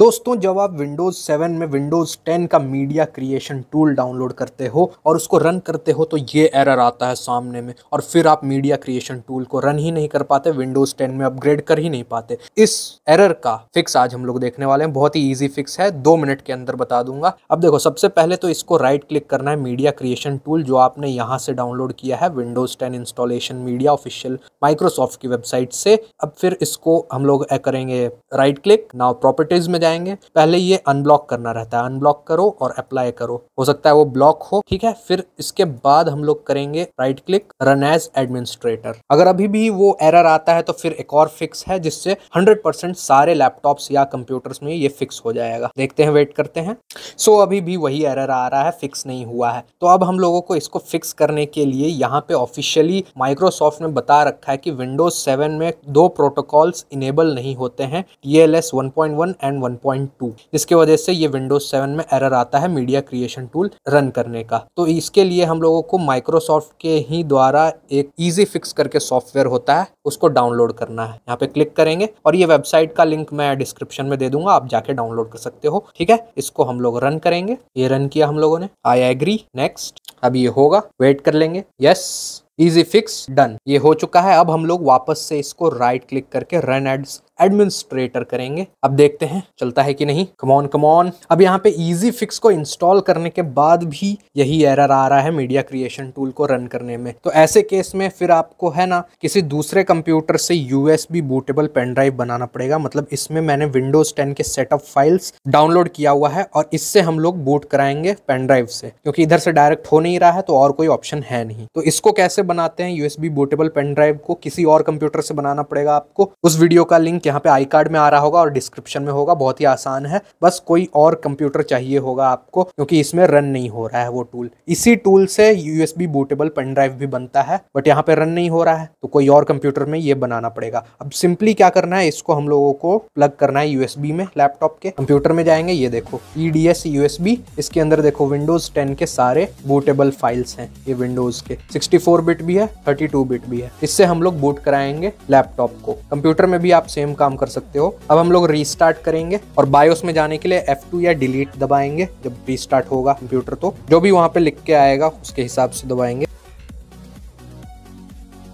दोस्तों जब आप Windows 7 में Windows 10 का मीडिया क्रिएशन टूल डाउनलोड करते हो और उसको रन करते हो तो ये एरर आता है सामने में, और फिर आप मीडिया क्रिएशन टूल को रन ही नहीं कर पाते, Windows 10 में अपग्रेड कर ही नहीं पाते। इस एरर का फिक्स आज हम लोग देखने वाले हैं। बहुत ही ईजी फिक्स है, 2 मिनट के अंदर बता दूंगा। अब देखो, सबसे पहले तो इसको राइट क्लिक करना है, मीडिया क्रिएशन टूल जो आपने यहाँ से डाउनलोड किया है Windows 10 installation media official Microsoft की वेबसाइट से। अब फिर इसको हम लोग करेंगे राइट क्लिक, नाउ प्रॉपर्टीज में जाएंगे। पहले ये अनब्लॉक करना रहता है, अनब्लॉक करो और अप्लाई करो, हो सकता है वो ब्लॉक हो, ठीक है। फिर इसके बाद हम लोग करेंगे right click, run as administrator. अगर अभी भी वो एरर आता है तो फिर एक और फिक्स है जिससे 100% सारे लैपटॉप्स या कंप्यूटर्स में ये फिक्स हो जाएगा। देखते हैं, वेट करते हैं। सो अभी भी वही एरर आ रहा है, फिक्स नहीं हुआ है। तो अब हम लोगों को इसको फिक्स करने के लिए यहाँ पे ऑफिशियली माइक्रोसॉफ्ट ने बता रखा है कि Windows 7 में 2 प्रोटोकॉल्स इनेबल नहीं होते हैं, TLS 1.1 एंड 1.2, जिसकी वजह से ये Windows 7 में एरर आता है मीडिया क्रिएशन टूल रन करने का। तो इसके लिए हम लोगों को माइक्रोसॉफ्ट के ही द्वारा एक इजी फिक्स करके सॉफ्टवेयर होता है, उसको डाउनलोड करना है। यहाँ पे क्लिक करेंगे और ये वेबसाइट का लिंक मैं डिस्क्रिप्शन में दे दूंगा, आप जाके डाउनलोड कर सकते हो, ठीक है। इसको हम लोग रन करेंगे। ये रन किया हम लोगों ने, आई एग्री, नेक्स्ट। अब ये होगा, वेट कर लेंगे, यस, इजी फिक्स डन, ये हो चुका है। अब हम लोग वापस से इसको राइट क्लिक करके रन एज एडमिनिस्ट्रेटर करेंगे। अब देखते हैं चलता है कि नहीं। Come on come on. अब यहाँ पे इजी फिक्स को इंस्टॉल करने के बाद भी यही एरर आ रहा है मीडिया क्रिएशन टूल को रन करने में। तो ऐसे केस में फिर आपको है ना किसी दूसरे कंप्यूटर से USB बूटेबल पेन ड्राइव बनाना पड़ेगा। मतलब इसमें मैंने Windows 10 के सेटअप फाइल्स डाउनलोड किया हुआ है और इससे हम लोग बूट कराएंगे पेन ड्राइव से, क्योंकि इधर से डायरेक्ट हो नहीं रहा है तो और कोई ऑप्शन है नहीं। तो इसको कैसे बनाते हैं, USB बूटेबल पेन ड्राइव को किसी और कंप्यूटर से बनाना पड़ेगा आपको। उस वीडियो का लिंक यहाँ पे आई कार्ड में आ रहा होगा और डिस्क्रिप्शन में होगा। बहुत ही आसान है, बस कोई और कंप्यूटर चाहिए होगा आपको, क्योंकि इसमें रन नहीं हो रहा है वो टूल। इसी टूल से USB बूटेबल पेन ड्राइव भी बनता है, बट यहाँ पे रन नहीं हो रहा है, तो कोई और कंप्यूटर में ये बनाना पड़ेगा। अब सिंपली क्या करना है, इसको हम लोगों को प्लग करना है USB में। लैपटॉप के कंप्यूटर में जाएंगे, ये देखो EDS USB, इसके अंदर देखो Windows 10 के सारे बूटेबल फाइल्स हैं। ये Windows के 64 बिट भी है, 32 बिट भी है। इससे हम लोग बूट कराएंगे लैपटॉप को। कंप्यूटर में भी आप सेम काम कर सकते हो। अब हम लोग रीस्टार्ट करेंगे और बायोस में जाने के लिए F2 या डिलीट दबाएंगे। जब रीस्टार्ट होगा कंप्यूटर तो जो भी वहां पे लिख के आएगा उसके हिसाब से दबाएंगे।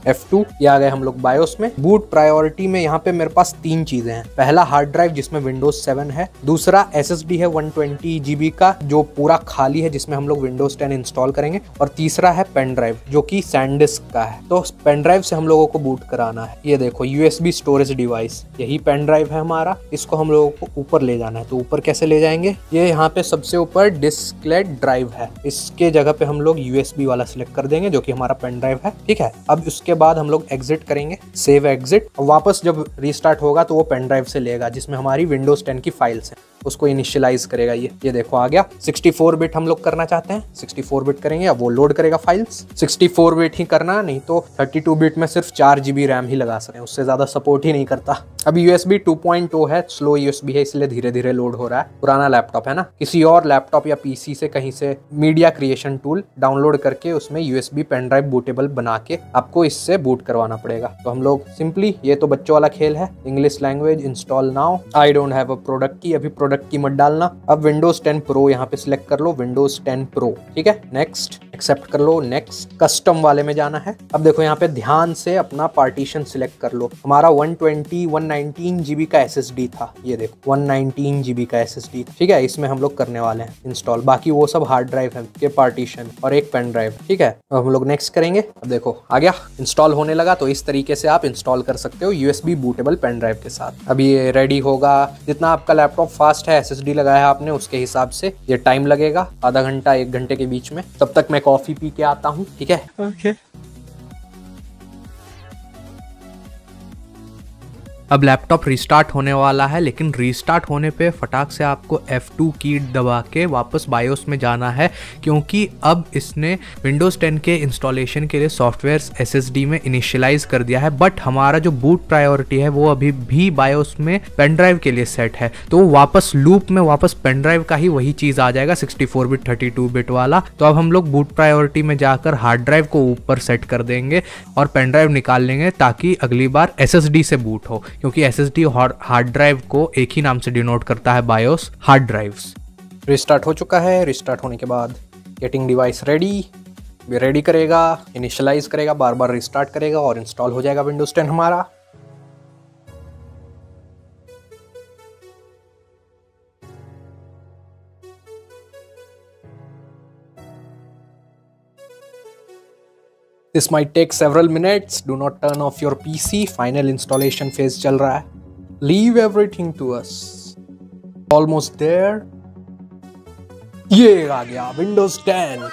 F2, ये आ गए हम लोग बायोस में। बूट प्रायोरिटी में यहाँ पे मेरे पास 3 चीजें हैं। पहला हार्ड ड्राइव जिसमें Windows 7 है, दूसरा SSD है 120 GB का जो पूरा खाली है जिसमें हम लोग Windows 10 इंस्टॉल करेंगे, और तीसरा है पेन ड्राइव जो कि सैनडिस्क का है। तो पेन ड्राइव से हम लोगों को बूट कराना है। ये देखो USB स्टोरेज डिवाइस, यही पेन ड्राइव है हमारा। इसको हम लोगों को ऊपर ले जाना है। तो ऊपर कैसे ले जाएंगे, ये यहाँ पे सबसे ऊपर डिस्क्लेड ड्राइव है, इसके जगह पे हम लोग USB वाला सिलेक्ट कर देंगे जो कि हमारा पेन ड्राइव है, ठीक है। अब उसके बाद हम लोग एग्जिट करेंगे, सेव एग्जिट। वापस जब रीस्टार्ट होगा तो वो पेन ड्राइव से लेगा जिसमें हमारी Windows 10 की फाइल्स हैं, उसको इनिशियलाइज करेगा। ये देखो आ गया। 64 बिट हम लोग करना चाहते हैं, 64 बिट करेंगे। अब वो लोड करेगा फाइल्स। 64 बिट ही करना, नहीं तो 32 बिट में सिर्फ 4 GB रैम ही लगा सकते हैं, उससे ज्यादा सपोर्ट ही नहीं करता। अब USB 2.0 है, स्लो USB है, इसलिए धीरे धीरे लोड हो रहा है। पुराना लैपटॉप है ना, किसी और लैपटॉप या PC से कहीं से मीडिया क्रिएशन टूल डाउनलोड करके उसमें USB पेन ड्राइव बूटेबल बना के आपको इससे बूट करवाना पड़ेगा। तो हम लोग सिंपली, ये तो बच्चों वाला खेल है, English language install now, I don't have a product की, अभी प्रोडक्ट की मत डालना। अब Windows 10 Pro यहाँ पे सिलेक्ट कर लो, Windows 10 Pro, ठीक है। नेक्स्ट, एक्सेप्ट कर लो, नेक्स्ट। कस्टम वाले में जाना है। अब देखो यहाँ पे ध्यान से अपना पार्टीशन सिलेक्ट कर लो। हमारा 119 GB का SSD था, ये देखो 119 GB का SSD, ठीक है। इसमें हम लोग करने वाले हैं इंस्टॉल, बाकी वो सब हार्ड ड्राइव है के पार्टीशन और एक पेन ड्राइव, ठीक है। अब हम लोग नेक्स्ट करेंगे। अब देखो आ गया, इंस्टॉल होने लगा। तो इस तरीके से आप इंस्टॉल कर सकते हो USB बूटेबल पेन ड्राइव के साथ। अब ये रेडी होगा, जितना आपका लैपटॉप फास्ट है, SSD लगाया है आपने उसके हिसाब से ये टाइम लगेगा, आधा घंटा 1 घंटे के बीच में। तब तक मैं कॉफी पी के आता हूँ, ठीक है। ओके। अब लैपटॉप रिस्टार्ट होने वाला है, लेकिन रिस्टार्ट होने पे फटाक से आपको F2 की दबा के वापस बायोस में जाना है, क्योंकि अब इसने Windows 10 के इंस्टॉलेशन के लिए सॉफ्टवेयर SSD में इनिशियलाइज कर दिया है। बट हमारा जो बूट प्रायोरिटी है वो अभी भी बायोस में पेन ड्राइव के लिए सेट है, तो वापस लूप में वापस पेन ड्राइव का ही वही चीज आ जाएगा, 64 बिट 32 बिट वाला। तो अब हम लोग बूट प्रायोरिटी में जाकर हार्ड ड्राइव को ऊपर सेट कर देंगे और पेन ड्राइव निकाल लेंगे ताकि अगली बार SSD से बूट हो। क्योंकि SSD हार्ड ड्राइव को एक ही नाम से डिनोट करता है, बायोस हार्ड ड्राइव्स। रिस्टार्ट हो चुका है। रिस्टार्ट होने के बाद गेटिंग डिवाइस रेडी करेगा, इनिशियलाइज करेगा, बार बार रिस्टार्ट करेगा और इंस्टॉल हो जाएगा विंडोज 10 हमारा। This might take several minutes. Do not turn off your PC. Final installation phase चल रहा है। Leave everything to us. Almost there. ये आ गया Windows 10।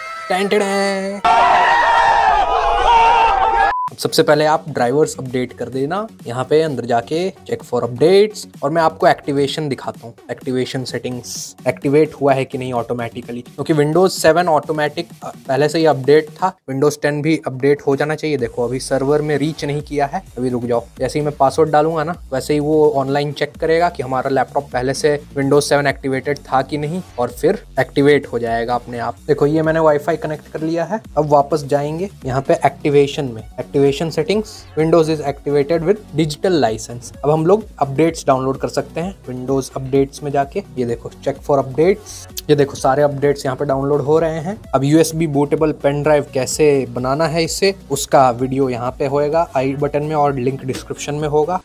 सबसे पहले आप ड्राइवर्स अपडेट कर देना, यहाँ पे अंदर जाके चेक फॉर अपडेट्स, और मैं आपको एक्टिवेशन दिखाता हूँ। एक्टिवेशन सेटिंग्स एक्टिवेट हुआ है कि नहीं ऑटोमेटिकली, क्योंकि विंडोज 7 ऑटोमेटिक पहले से ही अपडेट था। विंडोज 10 भी अपडेट हो जाना चाहिए। देखो अभी सर्वर में रीच नहीं किया है, अभी रुक जाओ। जैसे ही मैं पासवर्ड डालूंगा ना, वैसे ही वो ऑनलाइन चेक करेगा कि हमारा लैपटॉप पहले से विंडोज 7 एक्टिवेटेड था कि नहीं, और फिर एक्टिवेट हो जाएगा अपने आप। देखो ये मैंने वाईफाई कनेक्ट कर लिया है। अब वापस जाएंगे यहाँ पे एक्टिवेशन में, activation settings, Windows is activated with digital licence. अब हम लोग अपडेट्स डाउनलोड कर सकते हैं विंडोज अपडेट्स में जाके। ये देखो चेक फॉर अपडेट्स, ये देखो सारे अपडेट्स यहाँ पे डाउनलोड हो रहे हैं। अब USB बूटेबल पेन ड्राइव कैसे बनाना है इससे, उसका वीडियो यहाँ पे होएगा आई बटन में और लिंक डिस्क्रिप्शन में होगा।